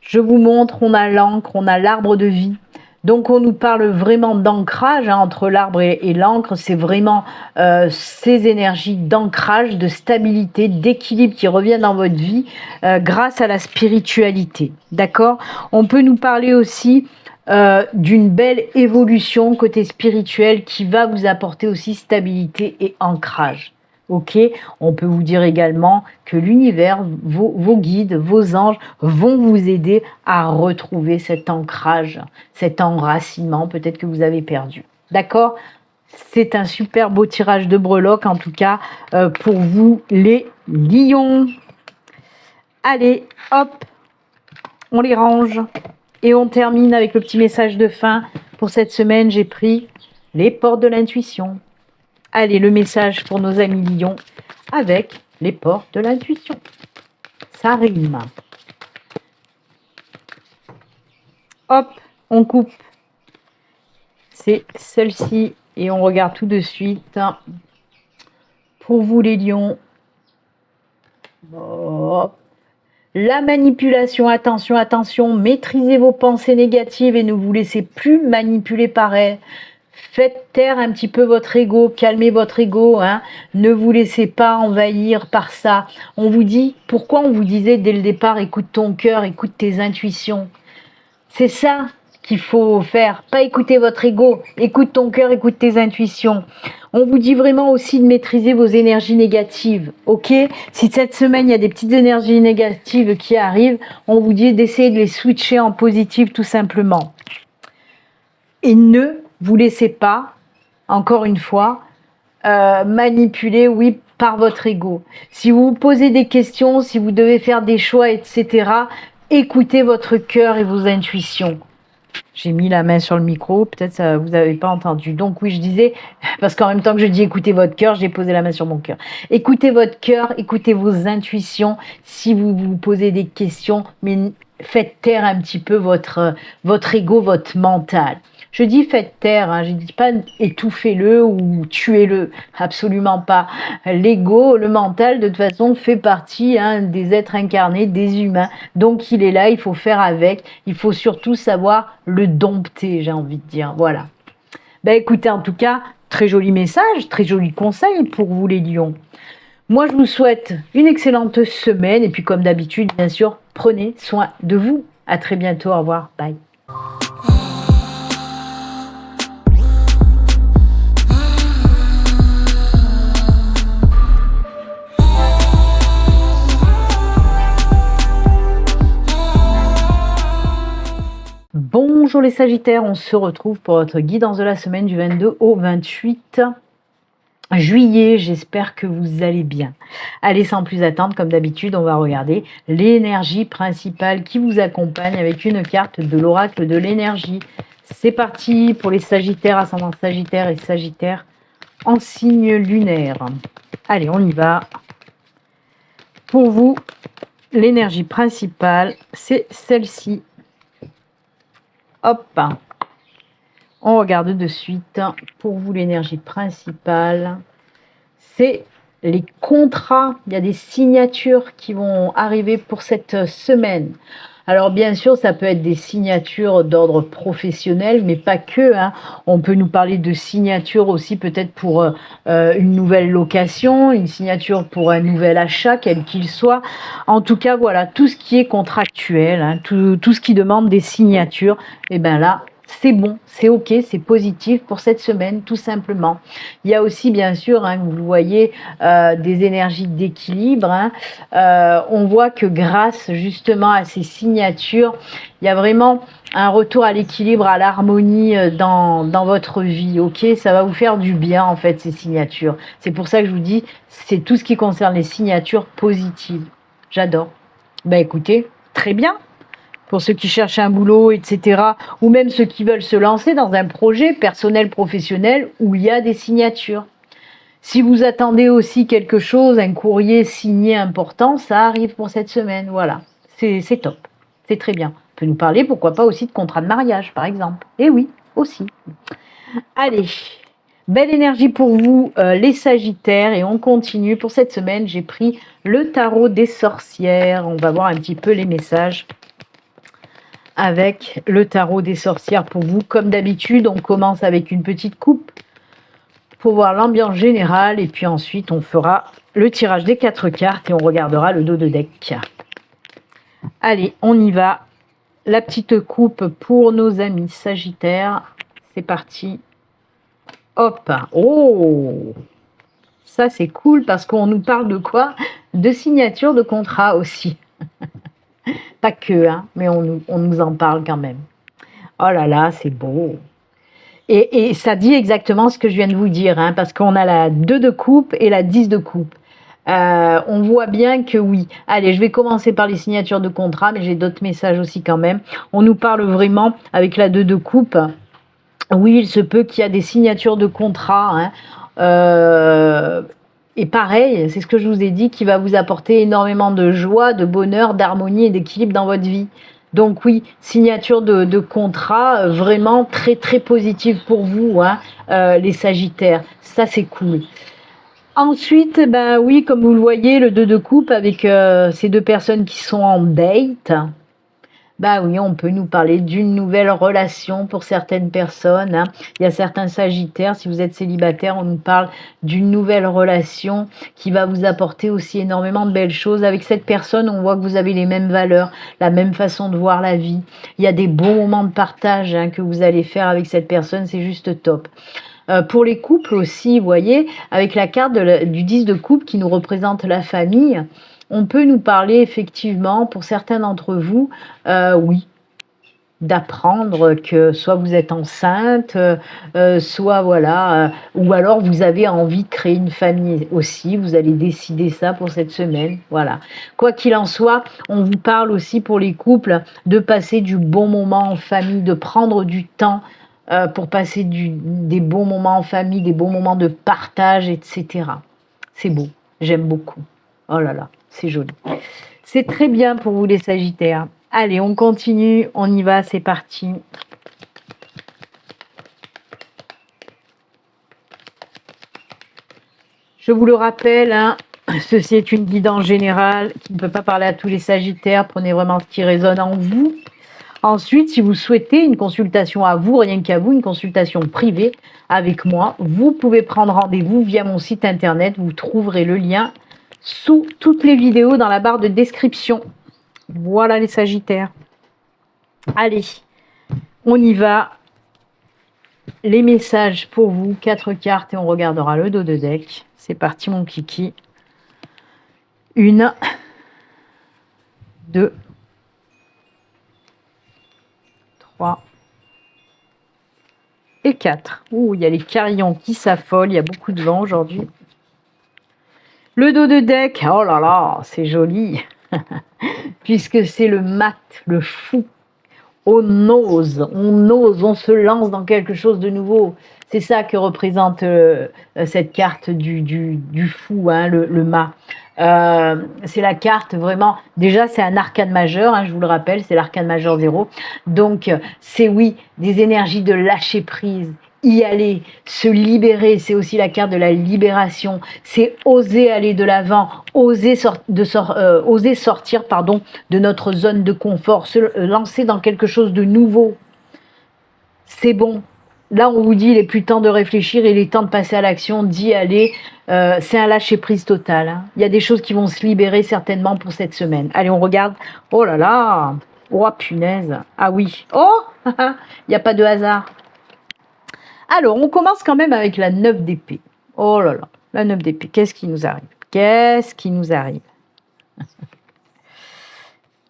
Je vous montre, on a l'encre, on a l'arbre de vie. Donc on nous parle vraiment d'ancrage entre l'arbre et l'encre. C'est vraiment ces énergies d'ancrage, de stabilité, d'équilibre qui reviennent dans votre vie grâce à la spiritualité. D'accord? On peut nous parler aussi d'une belle évolution côté spirituel qui va vous apporter aussi stabilité et ancrage. Ok, on peut vous dire également que l'univers, vos guides, vos anges vont vous aider à retrouver cet ancrage, cet enracinement peut-être que vous avez perdu. D'accord? C'est un super beau tirage de breloque en tout cas pour vous les lions. Allez, hop, on les range. Et on termine avec le petit message de fin. Pour cette semaine, j'ai pris les portes de l'intuition. Allez, le message pour nos amis lions avec les portes de l'intuition. Ça rime. Hop, on coupe. C'est celle-ci et on regarde tout de suite. Pour vous les lions. Hop. La manipulation, attention, attention, maîtrisez vos pensées négatives et ne vous laissez plus manipuler par elles. Faites taire un petit peu votre ego, calmez votre ego, hein. Ne vous laissez pas envahir par ça. On vous dit, pourquoi on vous disait dès le départ, écoute ton cœur, écoute tes intuitions. C'est ça qu'il faut faire, pas écouter votre ego, écoute ton cœur, écoute tes intuitions. On vous dit vraiment aussi de maîtriser vos énergies négatives, ok? Si cette semaine, il y a des petites énergies négatives qui arrivent, on vous dit d'essayer de les switcher en positif tout simplement. Et ne vous laissez pas, encore une fois, manipuler, oui, par votre ego. Si vous vous posez des questions, si vous devez faire des choix, etc., écoutez votre cœur et vos intuitions. J'ai mis la main sur le micro, peut-être vous n'avez pas entendu. Donc oui, je disais, parce qu'en même temps que je dis écoutez votre cœur, j'ai posé la main sur mon cœur. Écoutez votre cœur, écoutez vos intuitions. Si vous vous posez des questions, mais faites taire un petit peu votre ego, votre mental. Je dis faites taire, hein, je ne dis pas étouffez-le ou tuez-le, absolument pas. L'ego, le mental, de toute façon, fait partie des êtres incarnés, des humains. Donc il est là, il faut faire avec. Il faut surtout savoir le dompter, j'ai envie de dire. Voilà. Ben écoutez, en tout cas, très joli message, très joli conseil pour vous les lions. Moi, je vous souhaite une excellente semaine. Et puis comme d'habitude, bien sûr, prenez soin de vous. À très bientôt, au revoir, bye. Bonjour les Sagittaires, on se retrouve pour votre guidance de la semaine du 22 au 28 juillet. J'espère que vous allez bien. Allez, sans plus attendre, comme d'habitude, on va regarder l'énergie principale qui vous accompagne avec une carte de l'oracle de l'énergie. C'est parti pour les Sagittaires, ascendant Sagittaire et Sagittaire en signe lunaire. Allez, on y va. Pour vous, l'énergie principale, c'est celle-ci. Hop, on regarde de suite. Pour vous, l'énergie principale, c'est les contrats. Il y a des signatures qui vont arriver pour cette semaine. Alors bien sûr, ça peut être des signatures d'ordre professionnel, mais pas que, hein. On peut nous parler de signatures aussi peut-être pour une nouvelle location, une signature pour un nouvel achat, quel qu'il soit. En tout cas, voilà, tout ce qui est contractuel, hein, tout ce qui demande des signatures, et bien là, c'est bon, c'est ok, c'est positif pour cette semaine, tout simplement. Il y a aussi, bien sûr, hein, vous le voyez, des énergies d'équilibre. Hein. On voit que grâce justement à ces signatures, il y a vraiment un retour à l'équilibre, à l'harmonie dans votre vie. Ok, ça va vous faire du bien en fait ces signatures. C'est pour ça que je vous dis, c'est tout ce qui concerne les signatures positives. J'adore. Ben écoutez, très bien. Pour ceux qui cherchent un boulot, etc. Ou même ceux qui veulent se lancer dans un projet personnel, professionnel, où il y a des signatures. Si vous attendez aussi quelque chose, un courrier signé important, ça arrive pour cette semaine. Voilà, c'est top, c'est très bien. On peut nous parler, pourquoi pas aussi de contrat de mariage, par exemple. Eh oui, aussi. Allez, belle énergie pour vous, les Sagittaires, et on continue. Pour cette semaine, j'ai pris le tarot des sorcières. On va voir un petit peu les messages avec le tarot des sorcières pour vous. Comme d'habitude, on commence avec une petite coupe pour voir l'ambiance générale et puis ensuite on fera le tirage des 4 cartes et on regardera le dos de deck. Allez, on y va. La petite coupe pour nos amis Sagittaires. C'est parti. Hop. Oh, ça c'est cool parce qu'on nous parle de quoi? De signature de contrat aussi. Pas que, hein, mais on nous en parle quand même. Oh là là, c'est beau. Et ça dit exactement ce que je viens de vous dire, hein, parce qu'on a la 2 de coupe et la 10 de coupe. On voit bien que oui. Allez, je vais commencer par les signatures de contrat, mais j'ai d'autres messages aussi quand même. On nous parle vraiment, avec la 2 de coupe, oui, il se peut qu'il y a des signatures de contrat, hein, et pareil, c'est ce que je vous ai dit, qui va vous apporter énormément de joie, de bonheur, d'harmonie et d'équilibre dans votre vie. Donc oui, signature de contrat vraiment très très positive pour vous, hein, les Sagittaires. Ça c'est cool. Ensuite, ben oui, comme vous le voyez, le 2 de coupe avec ces deux personnes qui sont en date. Bah oui, on peut nous parler d'une nouvelle relation pour certaines personnes. Hein. Il y a certains Sagittaires, si vous êtes célibataire, on nous parle d'une nouvelle relation qui va vous apporter aussi énormément de belles choses. Avec cette personne, on voit que vous avez les mêmes valeurs, la même façon de voir la vie. Il y a des bons moments de partage, hein, que vous allez faire avec cette personne, c'est juste top. Pour les couples aussi, vous voyez, avec la carte du 10 de coupe qui nous représente la famille, on peut nous parler effectivement, pour certains d'entre vous, oui, d'apprendre que soit vous êtes enceinte, soit voilà, ou alors vous avez envie de créer une famille aussi, vous allez décider ça pour cette semaine, voilà. Quoi qu'il en soit, on vous parle aussi pour les couples de passer du bon moment en famille, de prendre du temps pour passer des bons moments en famille, des bons moments de partage, etc. C'est beau, j'aime beaucoup. Oh là là, c'est joli. C'est très bien pour vous les Sagittaires. Allez, on continue, on y va, c'est parti. Je vous le rappelle, hein, ceci est une guidance générale qui ne peut pas parler à tous les Sagittaires. Prenez vraiment ce qui résonne en vous. Ensuite, si vous souhaitez une consultation à vous, rien qu'à vous, une consultation privée avec moi, vous pouvez prendre rendez-vous via mon site internet. Vous trouverez le lien sous toutes les vidéos dans la barre de description. Voilà les Sagittaires. Allez, on y va. Les messages pour vous, 4 cartes et on regardera le dos de deck. C'est parti mon kiki. 1, 2, 3 et 4. Ouh, il y a les carillons qui s'affolent, il y a beaucoup de vent aujourd'hui. Le dos de deck, oh là là, c'est joli. Puisque c'est le mat, le fou. On ose, on se lance dans quelque chose de nouveau. C'est ça que représente cette carte du fou, hein, le mât. C'est la carte vraiment, déjà c'est un arcane majeur, hein, je vous le rappelle, c'est l'arcane majeur 0. Donc c'est oui, des énergies de lâcher prise y aller, se libérer, c'est aussi la carte de la libération, c'est oser aller de l'avant, oser, oser sortir de notre zone de confort, se lancer dans quelque chose de nouveau. C'est bon. Là, on vous dit, il est plus temps de réfléchir, il est temps de passer à l'action, d'y aller. C'est un lâcher-prise total. Hein. Il y a des choses qui vont se libérer certainement pour cette semaine. Allez, on regarde. Oh là là. Oh, punaise. Ah oui. Oh, il n'y a pas de hasard. Alors, on commence quand même avec la 9 d'épée. Oh là là, la 9 d'épée. Qu'est-ce qui nous arrive? Qu'est-ce qui nous arrive?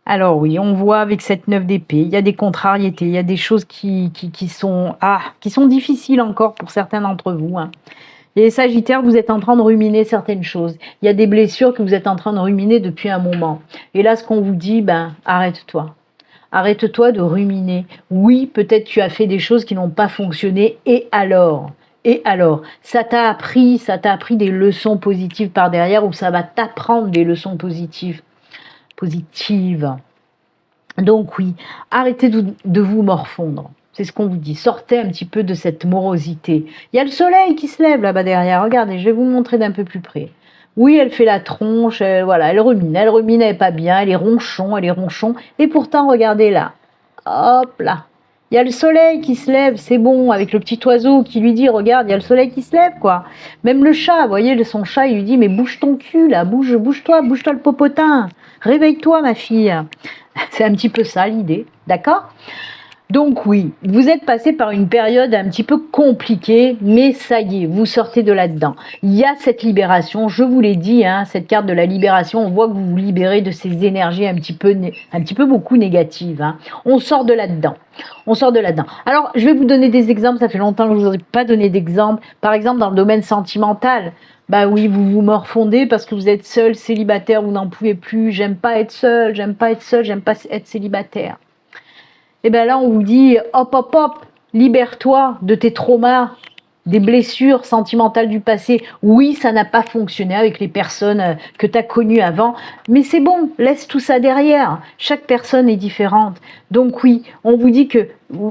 Alors oui, on voit avec cette 9 d'épée, il y a des contrariétés, il y a des choses qui sont difficiles encore pour certains d'entre vous. Hein. Et les Sagittaires, vous êtes en train de ruminer certaines choses. Il y a des blessures que vous êtes en train de ruminer depuis un moment. Et là, ce qu'on vous dit, arrête-toi. Arrête-toi de ruminer. Oui, peut-être tu as fait des choses qui n'ont pas fonctionné. Et alors, ça t'a appris des leçons positives par derrière ou ça va t'apprendre des leçons positives. Donc oui, arrêtez de vous morfondre. C'est ce qu'on vous dit. Sortez un petit peu de cette morosité. Il y a le soleil qui se lève là-bas derrière. Regardez, je vais vous montrer d'un peu plus près. Oui, elle fait la tronche, elle rumine, elle est pas bien, elle est ronchon. Et pourtant, regardez là. Hop là. Il y a le soleil qui se lève, c'est bon, avec le petit oiseau qui lui dit, regarde, il y a le soleil qui se lève, quoi. Même le chat, vous voyez, son chat, il lui dit, mais bouge ton cul, là, bouge-toi le popotin. Réveille-toi, ma fille. C'est un petit peu ça, l'idée, d'accord ? Donc oui, vous êtes passé par une période un petit peu compliquée, mais ça y est, vous sortez de là-dedans. Il y a cette libération, je vous l'ai dit, hein, cette carte de la libération, on voit que vous vous libérez de ces énergies un petit peu beaucoup négatives. Hein. On sort de là-dedans. Alors, je vais vous donner des exemples, ça fait longtemps que je ne vous ai pas donné d'exemples. Par exemple, dans le domaine sentimental, bah oui, vous vous morfondez parce que vous êtes seul, célibataire, vous n'en pouvez plus, j'aime pas être être célibataire. Et bien là, on vous dit, hop, libère-toi de tes traumas, des blessures sentimentales du passé. Oui, ça n'a pas fonctionné avec les personnes que tu as connues avant, mais c'est bon, laisse tout ça derrière. Chaque personne est différente. Donc oui, on vous dit que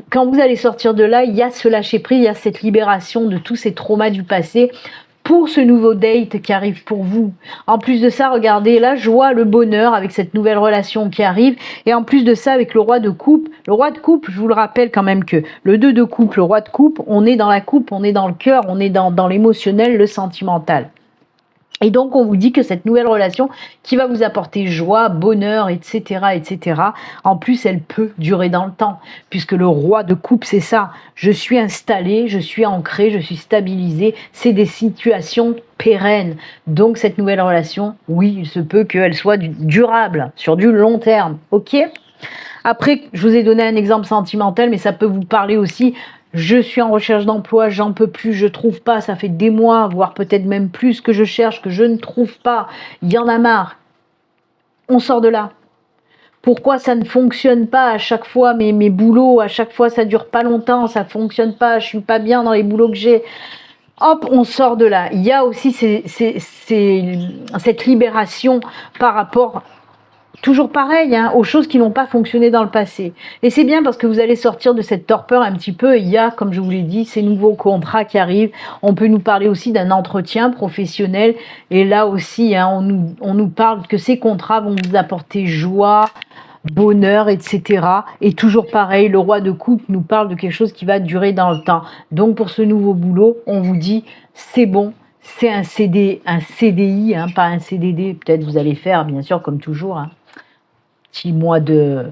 quand vous allez sortir de là, il y a ce lâcher-prise, il y a cette libération de tous ces traumas du passé, pour ce nouveau date qui arrive pour vous. En plus de ça, regardez, la joie, le bonheur avec cette nouvelle relation qui arrive. Et en plus de ça, avec le roi de coupe. Le roi de coupe, je vous le rappelle quand même que le 2 de coupe, le roi de coupe, on est dans la coupe, on est dans le cœur, on est dans l'émotionnel, le sentimental. Et donc, on vous dit que cette nouvelle relation qui va vous apporter joie, bonheur, etc., en plus, elle peut durer dans le temps. Puisque le roi de coupe, c'est ça. Je suis installé, je suis ancré, je suis stabilisé. C'est des situations pérennes. Donc, cette nouvelle relation, oui, il se peut qu'elle soit durable, sur du long terme. OK ? Après, je vous ai donné un exemple sentimental, mais ça peut vous parler aussi. Je suis en recherche d'emploi, j'en peux plus, je trouve pas, ça fait des mois, voire peut-être même plus que je cherche, que je ne trouve pas. Il y en a marre. On sort de là. Pourquoi ça ne fonctionne pas à chaque fois, mes boulots, à chaque fois ça dure pas longtemps, ça fonctionne pas, je suis pas bien dans les boulots que j'ai. Hop, on sort de là. Il y a aussi cette libération par rapport toujours pareil, hein, aux choses qui n'ont pas fonctionné dans le passé. Et c'est bien parce que vous allez sortir de cette torpeur un petit peu. Il y a, comme je vous l'ai dit, ces nouveaux contrats qui arrivent. On peut nous parler aussi d'un entretien professionnel. Et là aussi, hein, on nous parle que ces contrats vont vous apporter joie, bonheur, etc. Et toujours pareil, le roi de coupe nous parle de quelque chose qui va durer dans le temps. Donc pour ce nouveau boulot, on vous dit, c'est bon. C'est un CDI, hein, pas un CDD. Peut-être vous allez faire, bien sûr, comme toujours, hein, petit mois de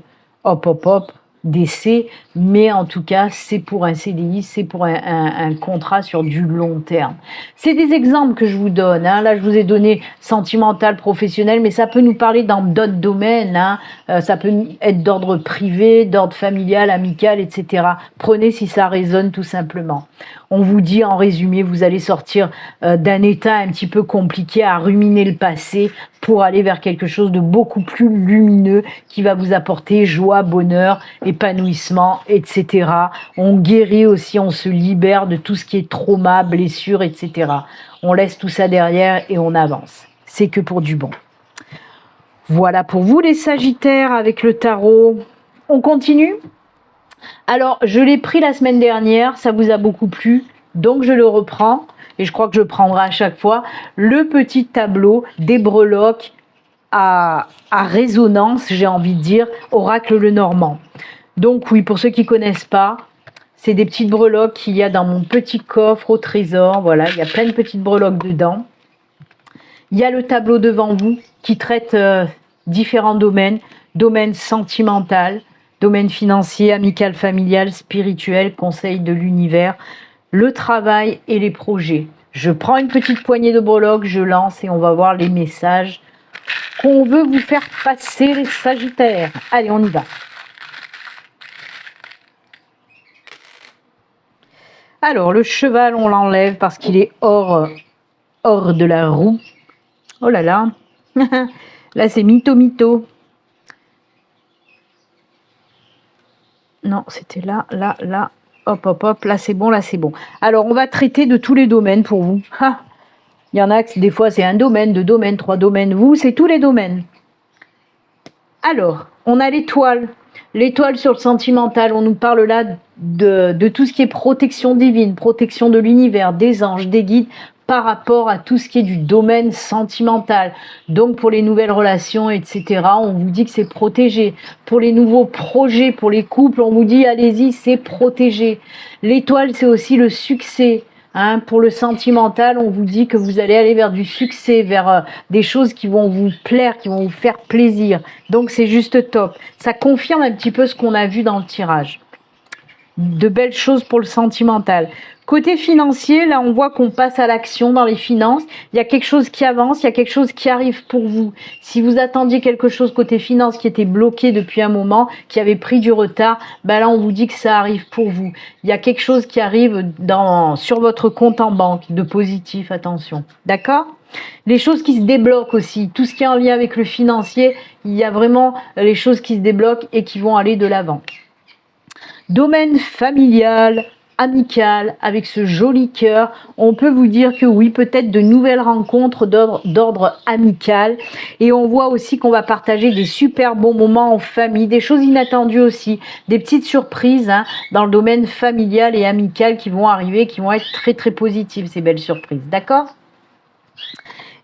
hop, d'essai, mais en tout cas, c'est pour un CDI, c'est pour un contrat sur du long terme. C'est des exemples que je vous donne. Hein. Là, je vous ai donné sentimental, professionnel, mais ça peut nous parler dans d'autres domaines. Hein. Ça peut être d'ordre privé, d'ordre familial, amical, etc. Prenez si ça résonne tout simplement. On vous dit en résumé, vous allez sortir d'un état un petit peu compliqué à ruminer le passé pour aller vers quelque chose de beaucoup plus lumineux qui va vous apporter joie, bonheur, épanouissement, etc. On guérit aussi, on se libère de tout ce qui est trauma, blessure, etc. On laisse tout ça derrière et on avance. C'est que pour du bon. Voilà pour vous les Sagittaires avec le tarot. On continue ? Alors, je l'ai pris la semaine dernière, ça vous a beaucoup plu, donc je le reprends, et je crois que je prendrai à chaque fois, le petit tableau des breloques à résonance, j'ai envie de dire, Oracle Lenormand. Donc oui, pour ceux qui ne connaissent pas, c'est des petites breloques qu'il y a dans mon petit coffre au trésor, voilà, il y a plein de petites breloques dedans. Il y a le tableau devant vous qui traite différents domaines, domaine sentimental, domaine financier, amical, familial, spirituel, conseil de l'univers, le travail et les projets. Je prends une petite poignée de breloques, je lance et on va voir les messages qu'on veut vous faire passer, les Sagittaires. Allez, on y va. Alors, le cheval, on l'enlève parce qu'il est hors de la roue. Oh là là. Là, c'est mytho. Non, c'était là. Hop. Là, c'est bon, Alors, on va traiter de tous les domaines pour vous. Il y en a que des fois, c'est un domaine, 2 domaines, 3 domaines. Vous, c'est tous les domaines. Alors, on a l'étoile. L'étoile sur le sentimental, on nous parle là de tout ce qui est protection divine, protection de l'univers, des anges, des guides, par rapport à tout ce qui est du domaine sentimental. Donc pour les nouvelles relations, etc., on vous dit que c'est protégé. Pour les nouveaux projets, pour les couples, on vous dit allez-y, c'est protégé. L'étoile, c'est aussi le succès. Pour le sentimental, on vous dit que vous allez aller vers du succès, vers des choses qui vont vous plaire, qui vont vous faire plaisir. Donc c'est juste top. Ça confirme un petit peu ce qu'on a vu dans le tirage. De belles choses pour le sentimental. Côté financier, là on voit qu'on passe à l'action dans les finances. Il y a quelque chose qui avance, il y a quelque chose qui arrive pour vous. Si vous attendiez quelque chose côté finance qui était bloqué depuis un moment, qui avait pris du retard, ben là on vous dit que ça arrive pour vous. Il y a quelque chose qui arrive sur votre compte en banque, de positif, attention. D'accord ? Les choses qui se débloquent aussi, tout ce qui est en lien avec le financier, il y a vraiment les choses qui se débloquent et qui vont aller de l'avant. Domaine familial, amical, avec ce joli cœur, on peut vous dire que oui, peut-être de nouvelles rencontres d'ordre amical. Et on voit aussi qu'on va partager des super bons moments en famille, des choses inattendues aussi, des petites surprises dans le domaine familial et amical qui vont arriver, qui vont être très très positives, ces belles surprises. D'accord ?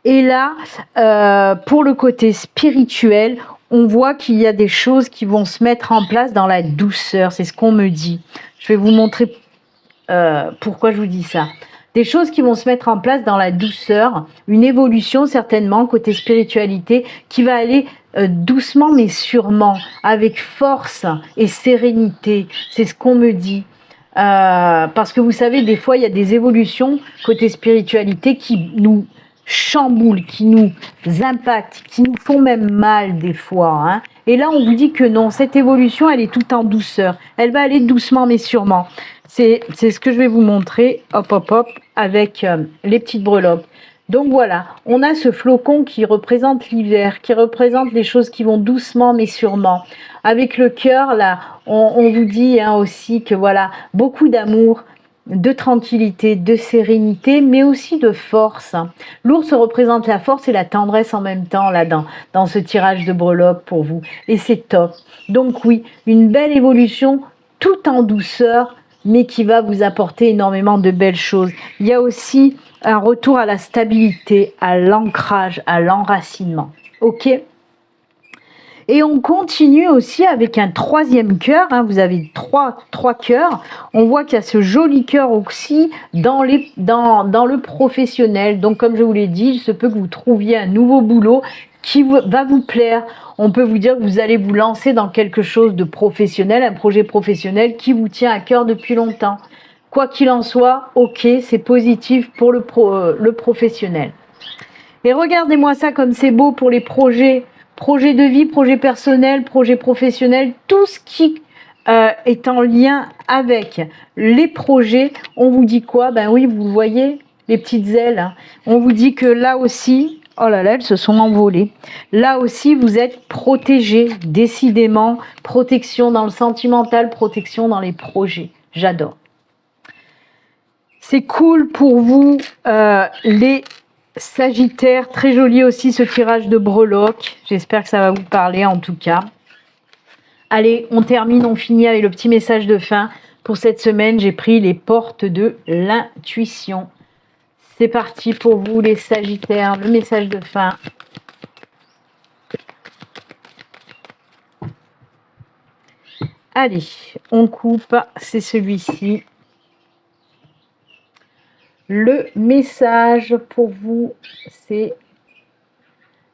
Et là, pour le côté spirituel, on voit qu'il y a des choses qui vont se mettre en place dans la douceur. C'est ce qu'on me dit. Je vais vous montrer pourquoi je vous dis ça. Des choses qui vont se mettre en place dans la douceur. Une évolution certainement côté spiritualité qui va aller doucement mais sûrement, avec force et sérénité. C'est ce qu'on me dit. Parce que vous savez, des fois, il y a des évolutions côté spiritualité qui nous chamboulent, qui nous impactent, qui nous font même mal des fois. Et là, on vous dit que non, cette évolution, elle est tout en douceur. Elle va aller doucement mais sûrement. C'est ce que je vais vous montrer, hop, avec les petites breloques. Donc voilà, on a ce flocon qui représente l'hiver, qui représente les choses qui vont doucement mais sûrement. Avec le cœur, là, on vous dit aussi que voilà, beaucoup d'amour, de tranquillité, de sérénité, mais aussi de force. L'ours représente la force et la tendresse en même temps là dans ce tirage de breloques pour vous. Et c'est top. Donc oui, une belle évolution tout en douceur, mais qui va vous apporter énormément de belles choses. Il y a aussi un retour à la stabilité, à l'ancrage, à l'enracinement. Ok ? Et on continue aussi avec un troisième cœur. Vous avez trois cœurs. On voit qu'il y a ce joli cœur aussi dans le professionnel. Donc, comme je vous l'ai dit, il se peut que vous trouviez un nouveau boulot qui va vous plaire. On peut vous dire que vous allez vous lancer dans quelque chose de professionnel, un projet professionnel qui vous tient à cœur depuis longtemps. Quoi qu'il en soit, ok, c'est positif pour le professionnel. Et regardez-moi ça comme c'est beau pour les projets de vie, projet personnel, projet professionnel, tout ce qui est en lien avec les projets. On vous dit quoi ? Ben oui, vous voyez, les petites ailes. On vous dit que là aussi, oh là là, elles se sont envolées. Là aussi, vous êtes protégés, décidément. Protection dans le sentimental, protection dans les projets. J'adore. C'est cool pour vous, les Sagittaire, très joli aussi ce tirage de breloques. J'espère que ça va vous parler en tout cas. Allez, on termine, on finit avec le petit message de fin. Pour cette semaine, j'ai pris les portes de l'intuition. C'est parti pour vous les Sagittaires, le message de fin. Allez, on coupe, c'est celui-ci. Le message pour vous, c'est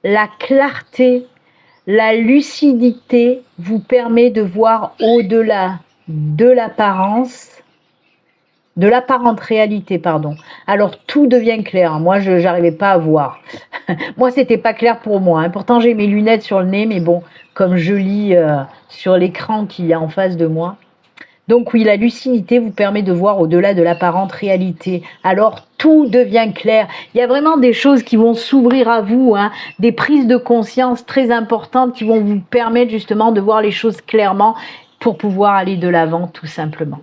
la clarté, la lucidité vous permet de voir au-delà de l'apparence, de l'apparente réalité, pardon. Alors tout devient clair. Moi, je n'arrivais pas à voir. Moi, c'était pas clair pour moi. Hein. Pourtant, j'ai mes lunettes sur le nez, mais bon, comme je lis sur l'écran qu'il y a en face de moi. Donc oui, la lucidité vous permet de voir au-delà de l'apparente réalité. Alors tout devient clair. Il y a vraiment des choses qui vont s'ouvrir à vous, hein, des prises de conscience très importantes qui vont vous permettre justement de voir les choses clairement pour pouvoir aller de l'avant tout simplement.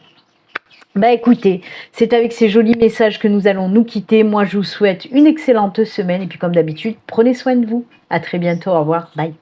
Bah écoutez, c'est avec ces jolis messages que nous allons nous quitter. Moi, je vous souhaite une excellente semaine et puis comme d'habitude, prenez soin de vous. À très bientôt, au revoir, bye.